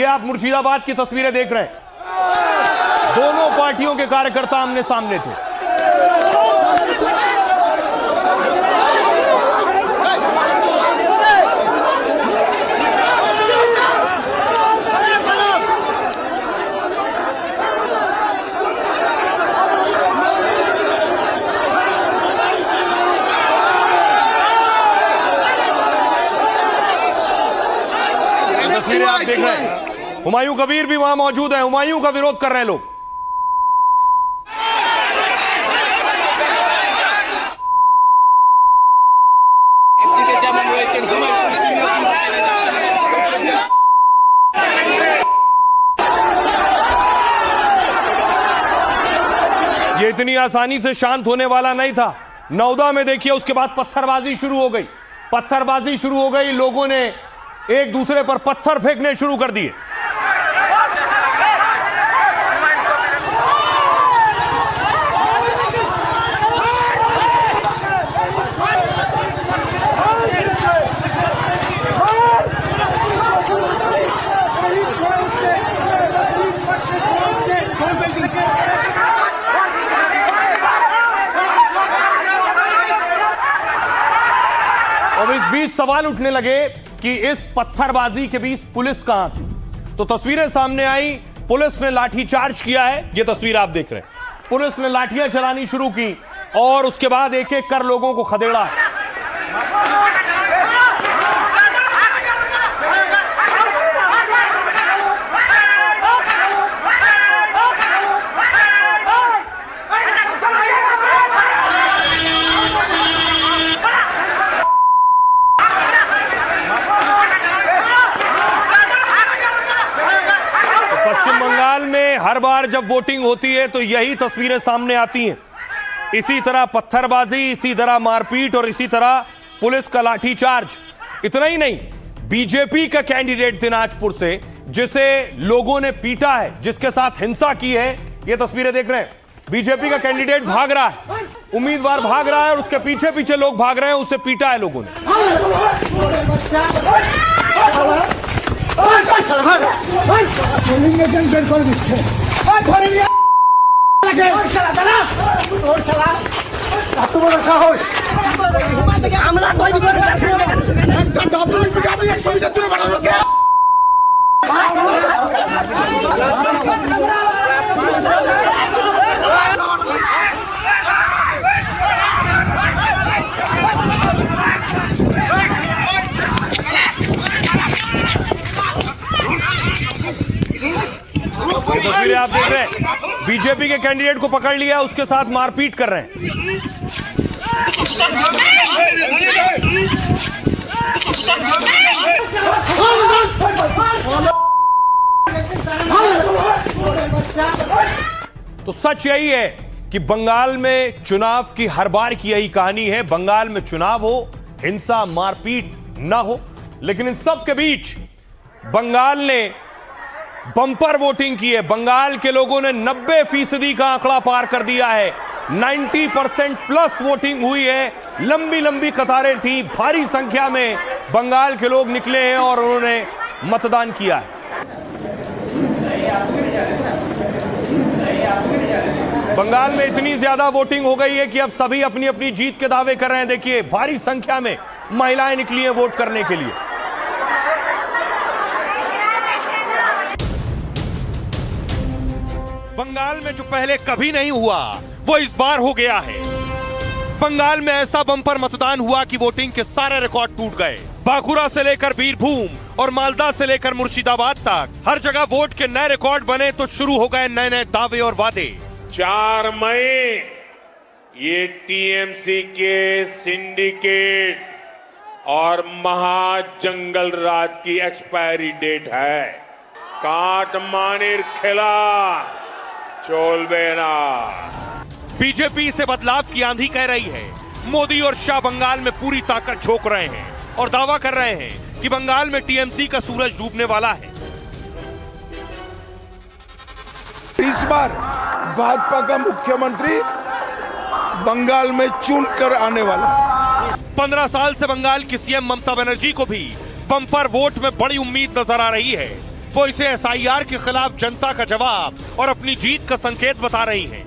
ये आप मुर्शिदाबाद की तस्वीरें देख रहे हैं। दोनों पार्टियों के कार्यकर्ता आमने सामने थे। तस्वीरें आप देख रहे हैं। हुमायूं कबीर भी वहां मौजूद है। हुमायूं का विरोध कर रहे हैं लोग। ये इतनी आसानी से शांत होने वाला नहीं था। नौदा में देखिए, उसके बाद पत्थरबाजी शुरू हो गई। पत्थरबाजी शुरू हो गई, लोगों ने एक दूसरे पर पत्थर फेंकने शुरू कर दिए। अब इस बीच सवाल उठने लगे कि इस पत्थरबाजी के बीच पुलिस कहां थी। तो तस्वीरें सामने आई, पुलिस ने लाठीचार्ज किया है। ये तस्वीर आप देख रहे हैं। पुलिस ने लाठियां चलानी शुरू की और उसके बाद एक एक कर लोगों को खदेड़ा। पश्चिम बंगाल में हर बार जब वोटिंग होती है तो यही तस्वीरें सामने आती हैं। इसी तरह पत्थरबाजी, इसी तरह मारपीट और इसी तरह पुलिस का लाठीचार्ज। इतना ही नहीं, बीजेपी का कैंडिडेट दिनाजपुर से जिसे लोगों ने पीटा है, जिसके साथ हिंसा की है, ये तस्वीरें देख रहे हैं। बीजेपी का कैंडिडेट भाग रहा है, उम्मीदवार भाग रहा है और उसके पीछे पीछे लोग भाग रहे हैं। उसे पीटा है लोगों ने। तस्वीरें आप देख रहे हैं। बीजेपी के कैंडिडेट को पकड़ लिया, उसके साथ मारपीट कर रहे हैं। तो सच यही है कि बंगाल में चुनाव की हर बार की यही कहानी है। बंगाल में चुनाव हो, हिंसा मारपीट ना हो, लेकिन इन सब के बीच बंगाल ने बम्पर वोटिंग की है। बंगाल के लोगों ने 90% का आंकड़ा पार कर दिया है। 90% प्लस वोटिंग हुई है। लंबी लंबी कतारें थी, भारी संख्या में बंगाल के लोग निकले हैं और उन्होंने मतदान किया है। बंगाल में इतनी ज्यादा वोटिंग हो गई है कि अब सभी अपनी अपनी जीत के दावे कर रहे हैं। देखिए, भारी संख्या में महिलाएं निकली हैं वोट करने के लिए। बंगाल में जो पहले कभी नहीं हुआ वो इस बार हो गया है। बंगाल में ऐसा बम्पर मतदान हुआ कि वोटिंग के सारे रिकॉर्ड टूट गए। बांकुरा से लेकर बीरभूम और मालदा से लेकर मुर्शिदाबाद तक हर जगह वोट के नए रिकॉर्ड बने तो शुरू हो गए नए नए दावे और वादे। 4 मई ये टीएमसी के सिंडिकेट और महाजंगल राज की एक्सपायरी डेट है। काटमानिर खिला चोलबेना। बीजेपी इसे बदलाव की आंधी कह रही है। मोदी और शाह बंगाल में पूरी ताकत झोंक रहे हैं और दावा कर रहे हैं कि बंगाल में टीएमसी का सूरज डूबने वाला है। इस बार भाजपा का मुख्यमंत्री बंगाल में चुन कर आने वाला। 15 साल से बंगाल की सीएम ममता बनर्जी को भी बम्पर वोट में बड़ी उम्मीद नजर आ रही है, वो इसे एसआईआर के खिलाफ जनता का जवाब और अपनी जीत का संकेत बता रही हैं।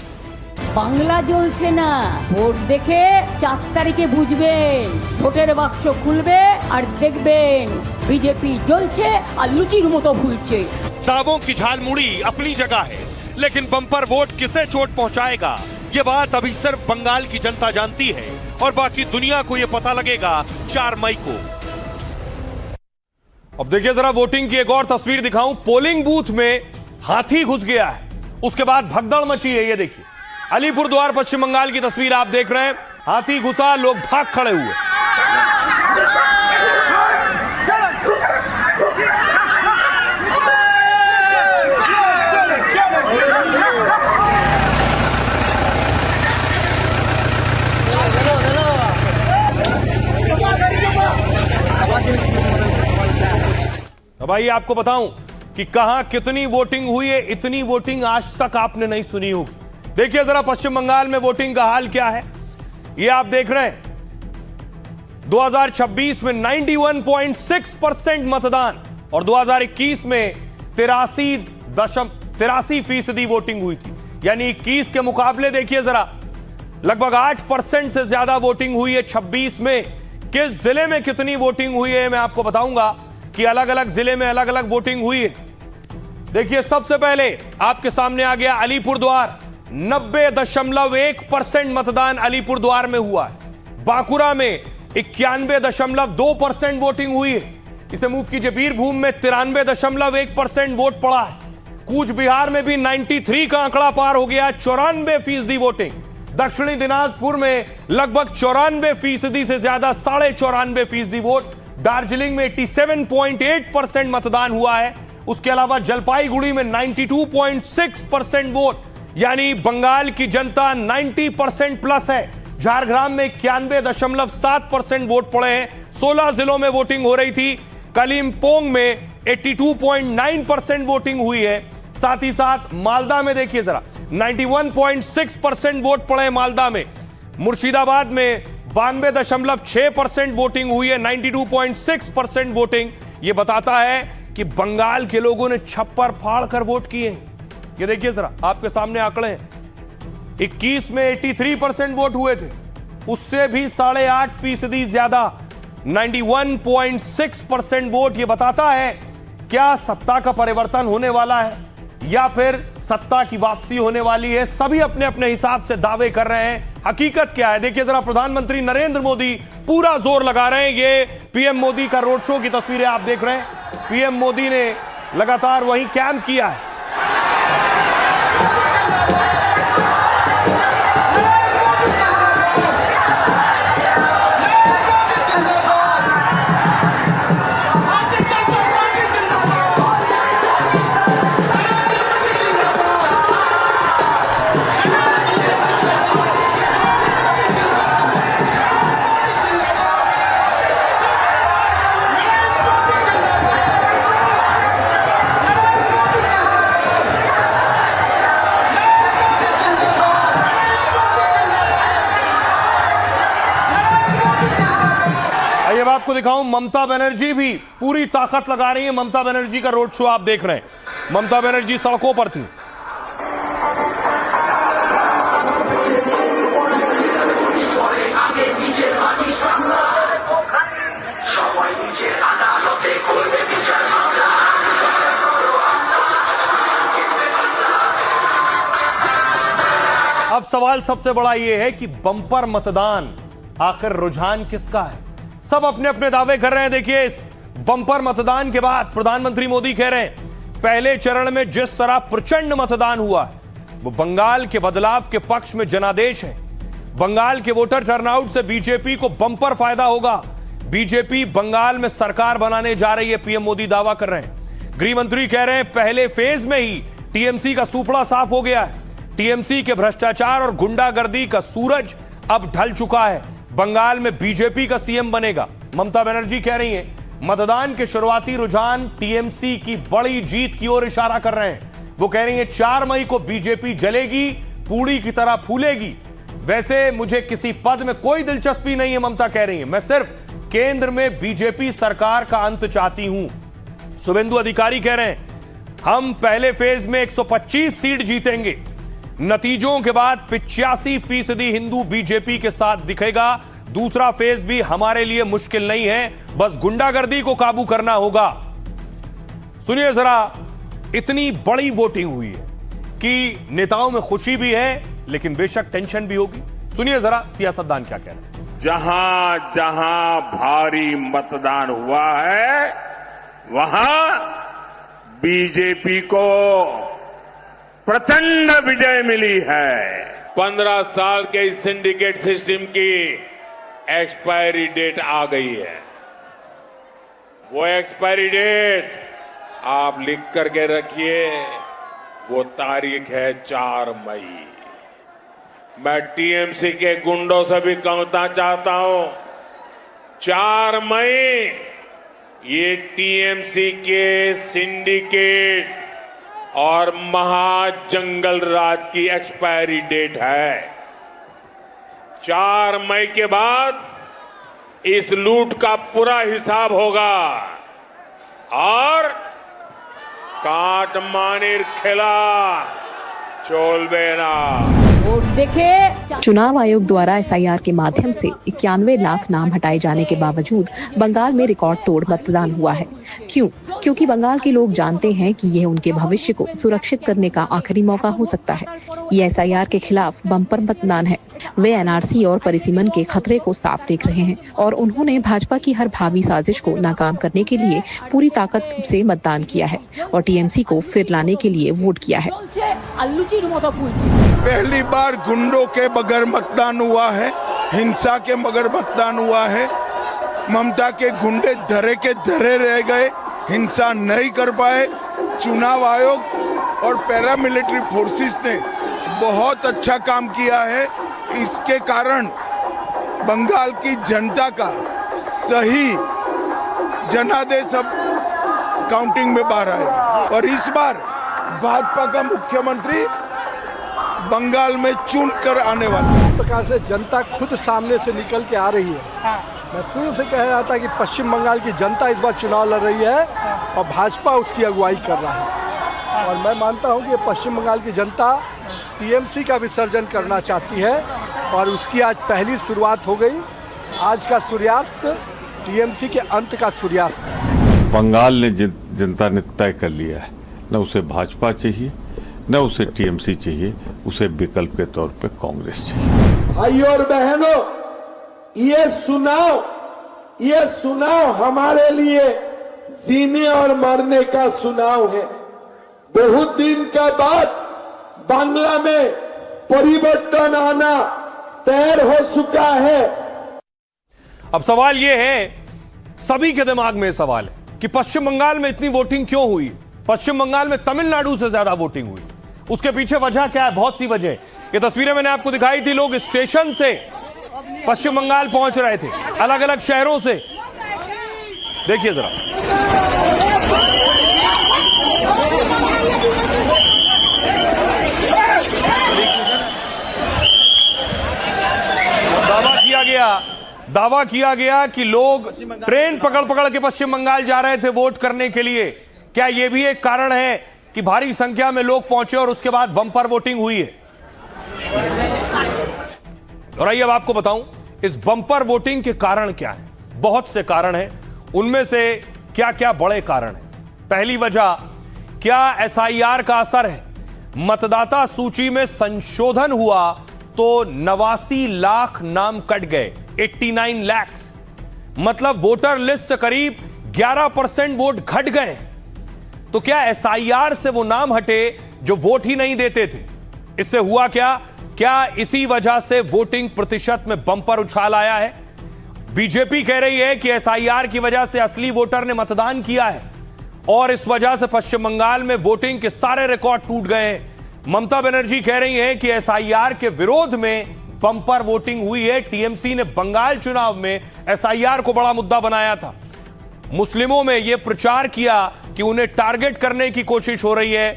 বাংলা জ্বলছে না, ভোট দেখে 4 তারিখে বুঝবেন। ভোটের বাক্স খুলবে আর দেখবেন বিজেপি জ্বলছে আর লুচির মতো ফুলছে। दावों की झालमुड़ी अपनी जगह है, लेकिन बम्पर वोट किसे चोट पहुंचाएगा ये बात अभी सिर्फ बंगाल की जनता जानती है और बाकी दुनिया को ये पता लगेगा 4 मई को। अब देखिए जरा वोटिंग की एक और तस्वीर दिखाऊं। पोलिंग बूथ में हाथी घुस गया है, उसके बाद भगदड़ मची है। ये देखिए अलीपुरद्वार पश्चिम बंगाल की तस्वीर आप देख रहे हैं। हाथी घुसा, लोग भाग खड़े हुए। अब आइए आपको बताऊं कि कहां कितनी वोटिंग हुई है। इतनी वोटिंग आज तक आपने नहीं सुनी होगी। देखिए जरा पश्चिम बंगाल में वोटिंग का हाल क्या है, ये आप देख रहे हैं। 2026 में 91.6% मतदान और 2021 में 83% वोटिंग हुई थी। यानी 21 के मुकाबले देखिए जरा लगभग 8% से ज्यादा वोटिंग हुई है 26 में। किस जिले में कितनी वोटिंग हुई है मैं आपको बताऊंगा कि अलग अलग जिले में अलग अलग वोटिंग हुई है। देखिए सबसे पहले आपके सामने आ गया अलीपुरद्वार। 90.1% मतदान अलीपुरद्वार में हुआ है। बांकुरा में 91.2% वोटिंग हुई है। इसे मूव कीजिए। बीरभूम में 93.1% वोट पड़ा है। कूच बिहार में भी 93 का आंकड़ा पार हो गया, 94% वोटिंग। दक्षिणी दिनाजपुर में लगभग 94% से ज्यादा 94.5% वोट। दार्जिलिंग में 87.8% मतदान हुआ है। उसके अलावा जलपाईगुड़ी में 92.6% वोट, यानी बंगाल की जनता 90% प्लस है। झारग्राम में 91.7% वोट पड़े हैं। 16 जिलों में वोटिंग हो रही थी। कलिम्पोंग में 82.9% वोटिंग हुई है। साथ ही साथ मालदा में देखिए जरा 91.6% वोट पड़े हैं मालदा में। मुर्शिदाबाद में 92.6% वोटिंग हुई है। 92.6% वोटिंग ये बताता है कि बंगाल के लोगों ने छप्पर फाड़ कर वोट किए। ये देखिए जरा आपके सामने आंकड़े हैं। 21 में 83% वोट हुए थे, उससे भी 8.5% ज्यादा 91.6% वोट। ये बताता है क्या सत्ता का परिवर्तन होने वाला है या फिर सत्ता की वापसी होने वाली है। सभी अपने अपने हिसाब से दावे कर रहे हैं। हकीकत क्या है देखिए जरा। प्रधानमंत्री नरेंद्र मोदी पूरा जोर लगा रहे हैं। ये पीएम मोदी का रोड शो की तस्वीरें आप देख रहे हैं। पीएम मोदी ने लगातार वहीं कैंप किया है। अब आपको दिखाऊं, ममता बनर्जी भी पूरी ताकत लगा रही है। ममता बनर्जी का रोड शो आप देख रहे हैं। ममता बनर्जी सड़कों पर थी। अब सवाल सबसे बड़ा यह है कि बम्पर मतदान आखिर रुझान किसका है। सब अपने अपने दावे कर रहे हैं। देखिए इस बम्पर मतदान के बाद प्रधानमंत्री मोदी कह रहे हैं पहले चरण में जिस तरह प्रचंड मतदान हुआ वो बंगाल के बदलाव के पक्ष में जनादेश है। बंगाल के वोटर टर्नआउट से बीजेपी को बम्पर फायदा होगा। बीजेपी बंगाल में सरकार बनाने जा रही है, पीएम मोदी दावा कर रहे हैं। गृह मंत्री कह रहे हैं पहले फेज में ही टीएमसी का सुपड़ा साफ हो गया है। टीएमसी के भ्रष्टाचार और गुंडागर्दी का सूरज अब ढल चुका है। बंगाल में बीजेपी का सीएम बनेगा। ममता बनर्जी कह रही हैं मतदान के शुरुआती रुझान टीएमसी की बड़ी जीत की ओर इशारा कर रहे हैं। वो कह रही हैं 4 मई को बीजेपी जलेगी, पूड़ी की तरह फूलेगी। वैसे मुझे किसी पद में कोई दिलचस्पी नहीं है, ममता कह रही हैं। मैं सिर्फ केंद्र में बीजेपी सरकार का अंत चाहती हूं। शुभेंदु अधिकारी कह रहे हैं हम पहले फेज में 125 सीट जीतेंगे। नतीजों के बाद 85% हिंदू बीजेपी के साथ दिखेगा। दूसरा फेज भी हमारे लिए मुश्किल नहीं है, बस गुंडागर्दी को काबू करना होगा। सुनिए जरा, इतनी बड़ी वोटिंग हुई है कि नेताओं में खुशी भी है, लेकिन बेशक टेंशन भी होगी। सुनिए जरा सियासतदान क्या कह रहे हैं। जहां जहां भारी मतदान हुआ है, वहां बीजेपी को प्रचंड विजय मिली है। 15 साल के इस सिंडिकेट सिस्टम की एक्सपायरी डेट आ गई है। वो एक्सपायरी डेट आप लिख करके रखिए, वो तारीख है 4 मई। मैं टीएमसी के गुंडों से भी कहना चाहता हूं, 4 मई ये टीएमसी के सिंडिकेट और महाजंगल राज की एक्सपायरी डेट है। 4 मई के बाद इस लूट का पूरा हिसाब होगा और काटमानिर खिला चोलबेना। वोट देखे चुनाव आयोग द्वारा एसआईआर के माध्यम से 91 लाख नाम हटाए जाने के बावजूद बंगाल में रिकॉर्ड तोड़ मतदान हुआ है। क्यों? क्योंकि बंगाल के लोग जानते हैं कि यह उनके भविष्य को सुरक्षित करने का आखिरी मौका हो सकता है। ये एसआईआर के खिलाफ बम्पर मतदान है। वे एनआरसी और परिसीमन के खतरे को साफ देख रहे हैं और उन्होंने भाजपा की हर भावी साजिश को नाकाम करने के लिए पूरी ताकत से मतदान किया है और टीएमसी को फिर लाने के लिए वोट किया है। पहली बार गुंडों के बगैर मतदान हुआ है, हिंसा के बगैर मतदान हुआ है। ममता के गुंडे धरे के धरे रह गए, हिंसा नहीं कर पाए। चुनाव आयोग और पैरामिलिट्री फोर्सेस ने बहुत अच्छा काम किया है। इसके कारण बंगाल की जनता का सही जनादेश अब काउंटिंग में बाहर आएगा और इस बार भाजपा का मुख्यमंत्री बंगाल में चुन कर आने वाला है। इस प्रकार से जनता खुद सामने से निकल के आ रही है। मैं शुरू से कह रहा था कि पश्चिम बंगाल की जनता इस बार चुनाव लड़ रही है और भाजपा उसकी अगुवाई कर रहा है और मैं मानता हूं कि पश्चिम बंगाल की जनता टीएमसी का विसर्जन करना चाहती है और उसकी आज पहली शुरुआत हो गई। आज का सूर्यास्त टीएमसी के अंत का सूर्यास्त है। बंगाल ने जनता ने तय कर लिया है, न उसे भाजपा चाहिए न उसे टीएमसी चाहिए, उसे विकल्प के तौर पे कांग्रेस चाहिए। भाइयों और बहनों, ये चुनाव हमारे लिए जीने और मरने का चुनाव है। बहुत दिन के बाद बांग्ला में परिवर्तन आना तैयार हो चुका है। अब सवाल यह है, सभी के दिमाग में सवाल है कि पश्चिम बंगाल में इतनी वोटिंग क्यों हुई? पश्चिम बंगाल में तमिलनाडु से ज्यादा वोटिंग हुई। उसके पीछे वजह क्या है? बहुत सी वजह। ये तस्वीरें मैंने आपको दिखाई थी, लोग स्टेशन से पश्चिम बंगाल पहुंच रहे थे, अलग अलग शहरों से। देखिए जरा, दावा किया गया कि लोग ट्रेन पकड़ पकड़ के पश्चिम बंगाल जा रहे थे वोट करने के लिए। क्या यह भी एक कारण है कि भारी संख्या में लोग पहुंचे और उसके बाद बम्पर वोटिंग हुई है? और आइए अब आपको बताऊं इस बम्पर वोटिंग के कारण क्या है। बहुत से कारण हैं, उनमें से क्या क्या बड़े कारण हैं। पहली वजह, क्या एसआईआर का असर है? मतदाता सूची में संशोधन हुआ तो 89 लाख नाम कट गए, 89 लाख। मतलब वोटर लिस्ट से करीब 11% वोट घट गए। तो क्या एसआईआर से वो नाम हटे जो वोट ही नहीं देते थे? इससे हुआ क्या? क्या इसी वजह से वोटिंग प्रतिशत में बम्पर उछाल आया है? बीजेपी कह रही है कि एसआईआर की वजह से असली वोटर ने मतदान किया है और इस वजह से पश्चिम बंगाल में वोटिंग के सारे रिकॉर्ड टूट गए हैं। ममता बनर्जी कह रही हैं कि एसआईआर के विरोध में बम्पर वोटिंग हुई है। टीएमसी ने बंगाल चुनाव में एसआईआर को बड़ा मुद्दा बनाया था। मुस्लिमों में यह प्रचार किया कि उन्हें टारगेट करने की कोशिश हो रही है,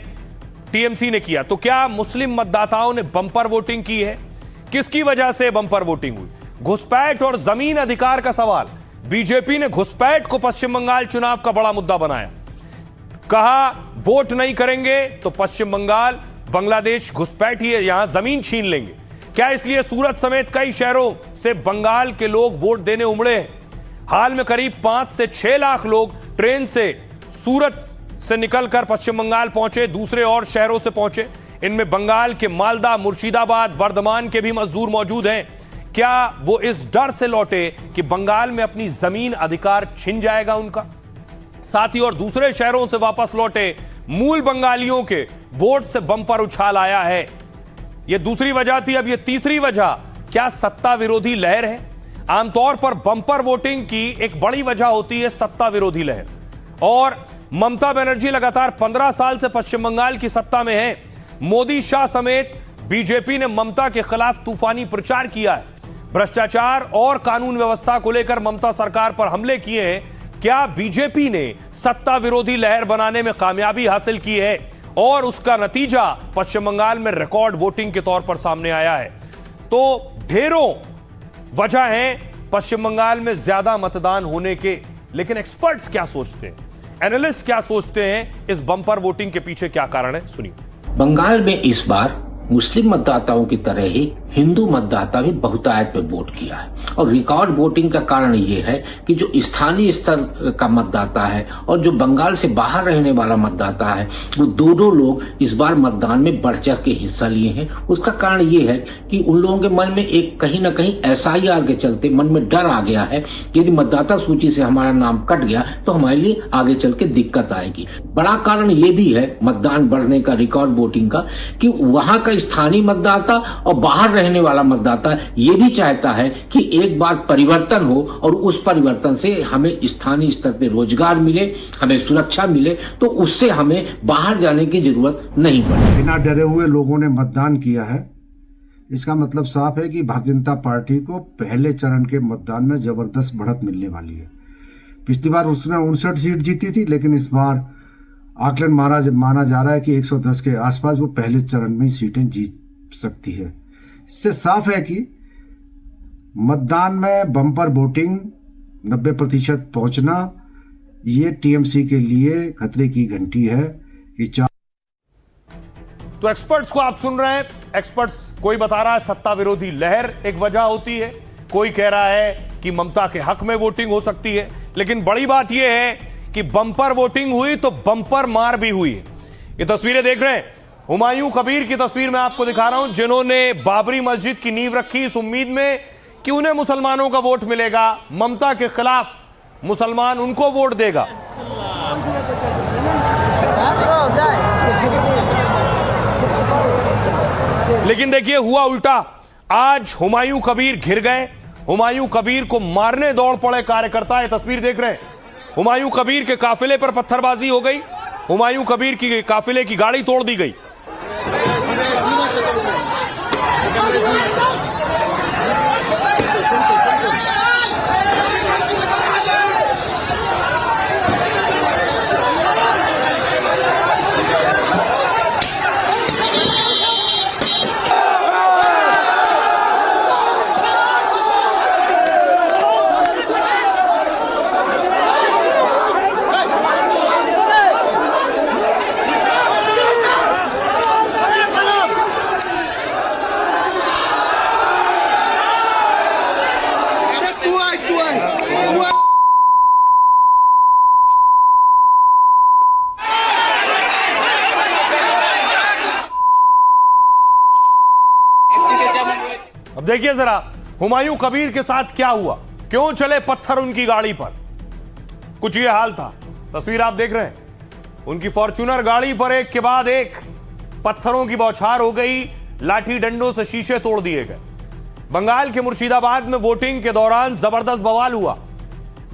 टीएमसी ने किया। तो क्या मुस्लिम मतदाताओं ने बम्पर वोटिंग की है? किसकी वजह से बम्पर वोटिंग हुई? घुसपैठ और जमीन अधिकार का सवाल। बीजेपी ने घुसपैठ को पश्चिम बंगाल चुनाव का बड़ा मुद्दा बनाया। कहा वोट नहीं करेंगे तो पश्चिम बंगाल बांग्लादेश घुसपैठ ही है, यहां जमीन छीन लेंगे। क्या इसलिए सूरत समेत कई शहरों से बंगाल के लोग वोट देने उमड़े हैं? हाल में करीब 5 से 6 लाख लोग ट्रेन से सूरत से निकलकर पश्चिम बंगाल पहुंचे, दूसरे और शहरों से पहुंचे। इनमें बंगाल के मालदा, मुर्शिदाबाद, बर्धमान के भी मजदूर मौजूद हैं। क्या वो इस डर से लौटे कि बंगाल में अपनी जमीन अधिकार छिन जाएगा उनका? साथ ही और दूसरे शहरों से वापस लौटे मूल बंगालियों के वोट से बम्पर उछाल आया है। यह दूसरी वजह थी, अब यह तीसरी वजह, क्या सत्ता विरोधी लहर है? आमतौर पर बम्पर वोटिंग की एक बड़ी वजह होती है सत्ता विरोधी लहर, और ममता बनर्जी लगातार 15 साल से पश्चिम बंगाल की सत्ता में है। मोदी, शाह समेत बीजेपी ने ममता के खिलाफ तूफानी प्रचार किया है। भ्रष्टाचार और कानून व्यवस्था को लेकर ममता सरकार पर हमले किए हैं। क्या बीजेपी ने सत्ता विरोधी लहर बनाने में कामयाबी हासिल की है और उसका नतीजा पश्चिम बंगाल में रिकॉर्ड वोटिंग के तौर पर सामने आया है? तो ढेरों वजह हैं पश्चिम बंगाल में ज्यादा मतदान होने के, लेकिन एक्सपर्ट्स क्या सोचते हैं, एनालिस्ट क्या सोचते हैं, इस बम्पर वोटिंग के पीछे क्या कारण है? सुनिए। बंगाल में इस बार मुस्लिम मतदाताओं की तरह ही हिंदू मतदाता भी बहुतायत पे वोट किया है, और रिकॉर्ड वोटिंग का कारण ये है कि जो स्थानीय स्तर का मतदाता है और जो बंगाल से बाहर रहने वाला मतदाता है, वो दोनों लोग इस बार मतदान में बढ़ चढ़ के हिस्सा लिए हैं। उसका कारण ये है कि उन लोगों के मन में एक कहीं ना कहीं SIR के चलते मन में डर आ गया है कि यदि मतदाता सूची से हमारा नाम कट गया तो हमारे लिए आगे चल के दिक्कत आएगी। बड़ा कारण ये भी है मतदान बढ़ने का, रिकॉर्ड वोटिंग का, कि वहां का स्थानीय मतदाता और बाहर रहने वाला मतदाता ये भी चाहता है कि एक बार परिवर्तन हो और उस परिवर्तन से हमें स्थानीय स्तर पे रोजगार मिले, हमें सुरक्षा मिले, तो उससे हमें बाहर जाने की जरूरत नहीं पड़े। बिना डरे हुए लोगों ने मतदान किया है। इसका मतलब साफ है कि भारतीय जनता पार्टी को पहले चरण के मतदान में जबरदस्त बढ़त मिलने वाली है। पिछली बार उसने 59 सीट जीती थी, लेकिन इस बार आकलन माना जा रहा है कि 110 के आसपास वो पहले चरण में सीटें जीत सकती है। इससे साफ है कि मतदान में बम्पर वोटिंग 90% पहुंचना, ये टीएमसी के लिए खतरे की घंटी है कि तो एक्सपर्ट्स को आप सुन रहे हैं। एक्सपर्ट्स, कोई बता रहा है सत्ता विरोधी लहर एक वजह होती है, कोई कह रहा है कि ममता के हक में वोटिंग हो सकती है, लेकिन बड़ी बात यह है कि बम्पर वोटिंग हुई तो बम्पर मार भी हुई। ये तस्वीरें देख रहे हैं, हुमायूं कबीर की तस्वीर मैं आपको दिखा रहा हूं, जिन्होंने बाबरी मस्जिद की नींव रखी इस उम्मीद में कि उन्हें मुसलमानों का वोट मिलेगा, ममता के खिलाफ मुसलमान उनको वोट देगा। लेकिन देखिए हुआ उल्टा। आज हुमायूं कबीर घिर गए, हुमायूं कबीर को मारने दौड़ पड़े कार्यकर्ता। ये तस्वीर देख रहे हैं, हुमायूं कबीर के काफिले पर पत्थरबाजी हो गई, हुमायूं कबीर की काफिले की गाड़ी तोड़ दी गई। अब देखिए जरा हुमायूं कबीर के साथ क्या हुआ, क्यों चले पत्थर उनकी गाड़ी पर। कुछ ये हाल था, तस्वीर आप देख रहे हैं, उनकी फॉर्च्यूनर गाड़ी पर एक के बाद एक पत्थरों की बौछार हो गई, लाठी डंडों से शीशे तोड़ दिए गए। बंगाल के मुर्शिदाबाद में वोटिंग के दौरान जबरदस्त बवाल हुआ।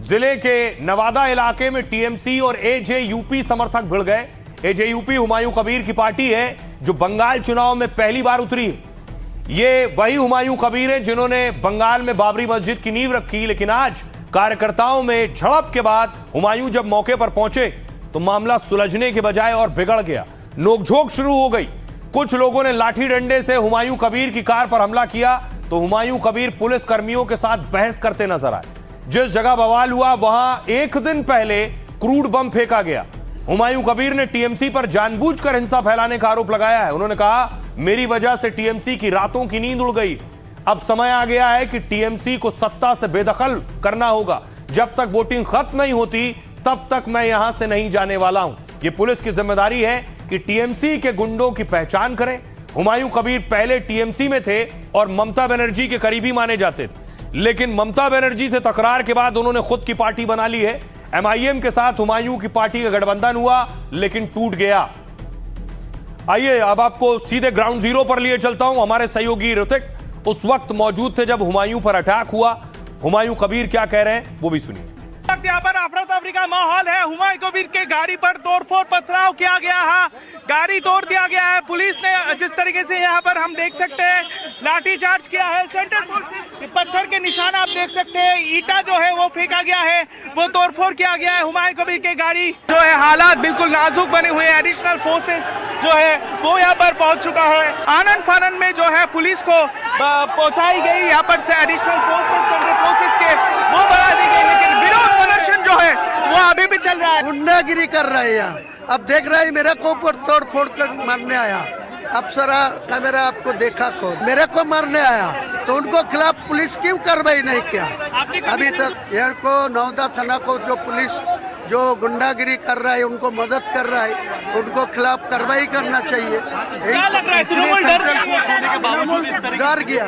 जिले के नवादा इलाके में टीएमसी और एजेयूपी समर्थक भिड़ गए। एजेयूपी हुमायूं कबीर की पार्टी है जो बंगाल चुनाव में पहली बार उतरी है। ये वही हुमायूं कबीर है जिन्होंने बंगाल में बाबरी मस्जिद की नींव रखी, लेकिन आज कार्यकर्ताओं में झड़प के बाद हुमायूं जब मौके पर पहुंचे तो मामला सुलझने के बजाय और बिगड़ गया। नोकझोंक शुरू हो गई। कुछ लोगों ने लाठी डंडे से हुमायूं कबीर की कार पर हमला किया तो हुमायूं कबीर पुलिस कर्मियों के साथ बहस करते नजर आए। जिस जगह बवाल हुआ वहां एक दिन पहले क्रूड बम फेंका गया। हुमायूं कबीर ने टीएमसी पर जानबूझकर हिंसा फैलाने का आरोप लगाया है। उन्होंने कहा, मेरी वजह से टीएमसी की रातों की नींद उड़ गई। अब समय आ गया है कि टीएमसी को सत्ता से बेदखल करना होगा। जब तक वोटिंग खत्म नहीं होती तब तक मैं यहां से नहीं जाने वाला हूं। यह पुलिस की जिम्मेदारी है कि टीएमसी के गुंडों की पहचान करें। हुमायूं कबीर पहले टीएमसी में थे और ममता बनर्जी के करीबी माने जाते थे, लेकिन ममता बनर्जी से तकरार के बाद उन्होंने खुद की पार्टी बना ली है। एमआईएम के साथ हुमायूं की पार्टी का गठबंधन हुआ लेकिन टूट गया। आइए अब आपको सीधे ग्राउंड जीरो पर लिए चलता हूं। हमारे सहयोगी ऋतिक उस वक्त मौजूद थे जब हुमायूं पर अटैक हुआ। हुमायूं कबीर क्या कह रहे हैं वो भी सुनिए। यहाँ पर अफरा तफरी का माहौल है। हुमायूं कबीर के गाड़ी पर तोड़फोड़ पथराव किया गया है, गाड़ी तोड़ दिया गया है। पुलिस ने जिस तरीके से यहाँ पर हम देख सकते हैं लाठीचार्ज किया है, सेंटर पत्थर के निशान आप देख सकते हैं, ईटा जो है वो फेंका गया है, वो तोड़फोड़ किया गया है। हुमायूं कबीर के गाड़ी जो है हालात बिल्कुल नाजुक बने हुए हैं। एडिशनल फोर्सेस जो है वो यहाँ पर पहुंच चुका है। आनन फानन में जो है पुलिस को पहुंचाई गई, यहाँ पर से एडिशनल फोर्सेस के वो बढ़ा दी गई, लेकिन विरोध प्रदर्शन जो है वो अभी भी चल रहा है। गुंडागिरी कर रहे हैं यहाँ। अब देख रहे हैं मेरे को ऊपर तोड़ फोड़ कर मारने आया। अफसरा कैमरा आपको देखा खुद, मेरे को मारने आया तो उनको खिलाफ पुलिस क्यों कार्रवाई नहीं किया अभी तक? इनको नौदा थाना को जो पुलिस जो गुंडागिरी कर रहा है, उनको मदद कर रहा है, उनको खिलाफ कार्रवाई करना चाहिए। क्या लग रहा है तृणमूल डर गया।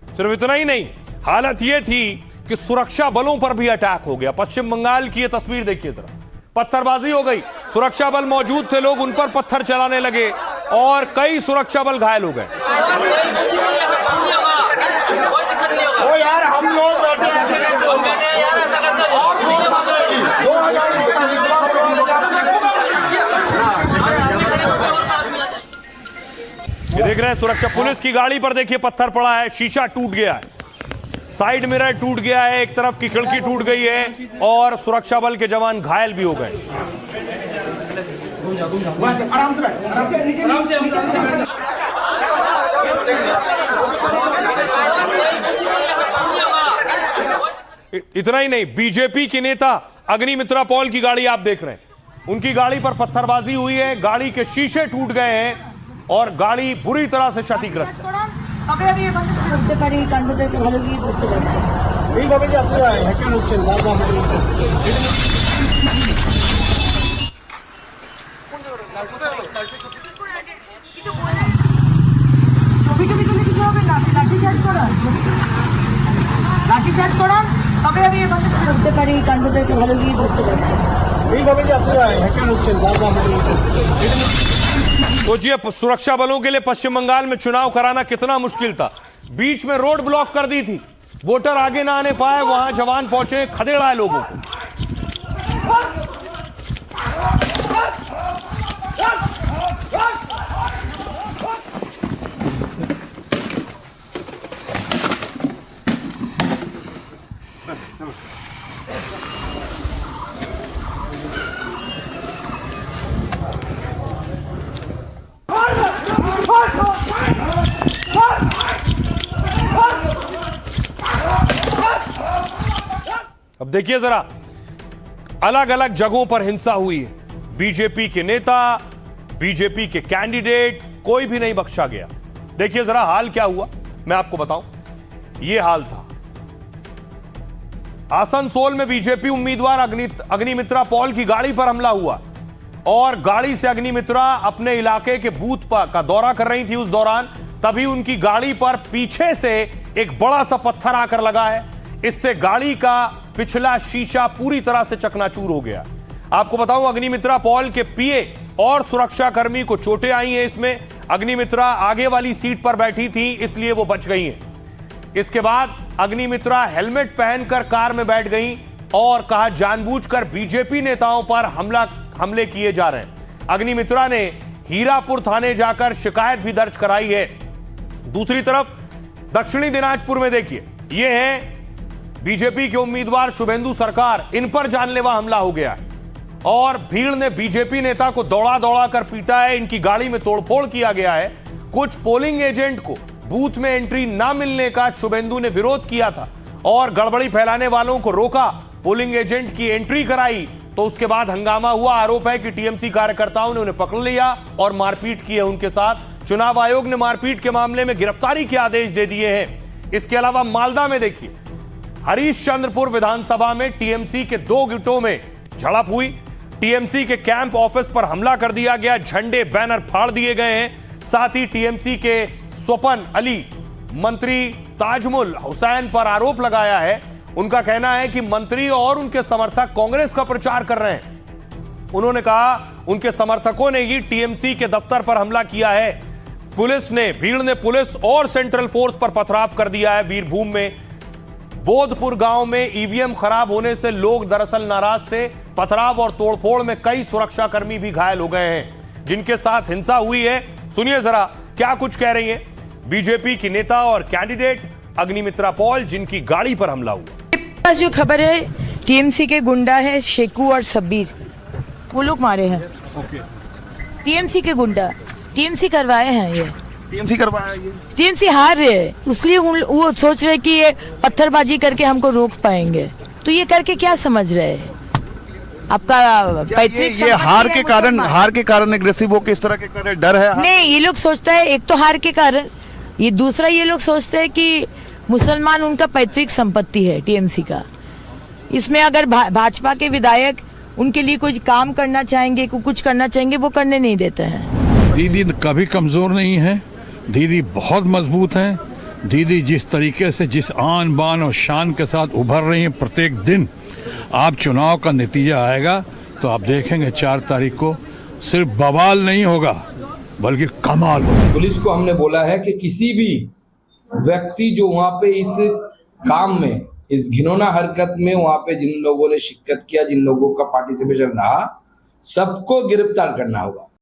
सिर्फ इतना ही नहीं, हालत यह थी कि सुरक्षा बलों पर भी अटैक हो गया। पश्चिम बंगाल की यह तस्वीर देखिए जरा, पत्थरबाजी हो गई। सुरक्षा बल मौजूद थे, लोग उन पर पत्थर चलाने लगे और कई सुरक्षा बल घायल हो गए। ओ यार हम लोग बैठे ये देख रहे हैं सुरक्षा पुलिस की गाड़ी पर देखिए पत्थर पड़ा है, शीशा टूट गया है, साइड मिरर टूट गया है, एक तरफ की खिड़की टूट गई है और सुरक्षा बल के जवान घायल भी हो गए। इतना ही नहीं, बीजेपी के नेता अग्निमित्रा पॉल की गाड़ी आप देख रहे हैं, उनकी गाड़ी पर पत्थरबाजी हुई है, गाड़ी के शीशे टूट गए हैं और गाड़ी बुरी तरह से क्षतिग्रस्त है। सोचिए सुरक्षा बलों के लिए पश्चिम बंगाल में चुनाव कराना कितना मुश्किल था। बीच में रोड ब्लॉक कर दी थी, वोटर आगे ना आने पाए, वहां जवान पहुंचे, खदेड़ाए लोगों को। अब देखिए जरा, अलग अलग जगहों पर हिंसा हुई है। बीजेपी के नेता, बीजेपी के कैंडिडेट, कोई भी नहीं बख्शा गया। देखिए जरा हाल क्या हुआ, मैं आपको बताऊं। यह हाल था आसनसोल में, बीजेपी उम्मीदवार अग्निमित्रा पॉल की गाड़ी पर हमला हुआ और गाड़ी से अग्निमित्रा अपने इलाके के बूथ का दौरा कर रही थी। उस दौरान तभी उनकी गाड़ी पर पीछे से एक बड़ा सा पत्थर आकर लगा है। इससे गाड़ी का पिछला शीशा पूरी तरह से चकनाचूर हो गया। आपको बताऊं, अग्निमित्रा पॉल के पीए और सुरक्षा कर्मी को चोटें आई हैं। इसमें अग्निमित्रा आगे वाली सीट पर बैठी थी, इसलिए वो बच गई हैं। इसके बाद अग्निमित्रा हेलमेट पहनकर कार में बैठ गई और कहा जानबूझकर बीजेपी नेताओं पर हमले किए जा रहे हैं। अग्निमित्रा ने हीरापुर थाने जाकर शिकायत भी दर्ज कराई है। दूसरी तरफ दक्षिणी दिनाजपुर में देखिए, ये है बीजेपी के उम्मीदवार शुभेंदु सरकार, इन पर जानलेवा हमला हो गया और भीड़ ने बीजेपी नेता को दौड़ा दौड़ा कर पीटा है। इनकी गाड़ी में तोड़फोड़ किया गया है। कुछ पोलिंग एजेंट को बूथ में एंट्री ना मिलने का शुभेंदु ने विरोध किया था और गड़बड़ी फैलाने वालों को रोका, पोलिंग एजेंट की एंट्री कराई तो उसके बाद हंगामा हुआ। आरोप है कि टीएमसी कार्यकर्ताओं ने उन्हें पकड़ लिया और मारपीट की है उनके साथ। चुनाव आयोग ने मारपीट के मामले में गिरफ्तारी के आदेश दे दिए हैं। इसके अलावा मालदा में देखिए, हरीशचंद्रपुर विधानसभा में टीएमसी के 2 गुटों में झड़प हुई। टीएमसी के कैंप ऑफिस पर हमला कर दिया गया, झंडे बैनर फाड़ दिए गए हैं। साथ ही टीएमसी के स्वपन अली मंत्री ताजमुल हुसैन पर आरोप लगाया है। उनका कहना है कि मंत्री और उनके समर्थक कांग्रेस का प्रचार कर रहे हैं। उन्होंने कहा उनके समर्थकों ने ही टीएमसी के दफ्तर पर हमला किया है। भीड़ ने पुलिस और सेंट्रल फोर्स पर पथराव कर दिया है। बीरभूम में बोधपुर गांव में ईवीएम खराब होने से लोग दरअसल नाराज थे। पथराव और तोड़फोड़ में कई सुरक्षाकर्मी भी घायल हो गए हैं, जिनके साथ हिंसा हुई है। सुनिए जरा क्या कुछ कह रही है बीजेपी की नेता और कैंडिडेट अग्निमित्रा पॉल, जिनकी गाड़ी पर हमला हुआ। पास जो खबर है, टीएमसी के गुंडा है शेकू और सबीर, वो लोग मारे हैं। टीएमसी के गुंडा, टीएमसी करवाए हैं। ये टीएमसी हार रहे हैं, इसलिए वो सोच रहे कि ये पत्थरबाजी करके हमको रोक पाएंगे। तो ये करके क्या समझ रहे हैं? आपका पैतृक ये हार के कारण एग्रेसिव हो के इस तरह के करे, डर है? नहीं, ये लोग सोचता है एक तो हार के कारण, ये दूसरा ये लोग सोचते हैं कि मुसलमान उनका पैतृक संपत्ति है टीएमसी का। इसमें अगर भाजपा के विधायक उनके लिए कुछ काम करना चाहेंगे, कुछ करना चाहेंगे, वो करने नहीं देते हैं। दीदी कभी कमजोर नहीं है, दीदी बहुत मजबूत हैं। दीदी जिस तरीके से, जिस आन बान और शान के साथ उभर रही हैं प्रत्येक दिन, आप चुनाव का नतीजा आएगा तो आप देखेंगे 4 तारीख को सिर्फ बवाल नहीं होगा बल्कि कमाल होगा। पुलिस को हमने बोला है कि किसी भी व्यक्ति जो वहाँ पे इस काम में, इस घिनौना हरकत में वहाँ पे जिन लोगों ने शिरकत किया, जिन लोगों का पार्टिसिपेशन रहा, सबको गिरफ्तार करना होगा।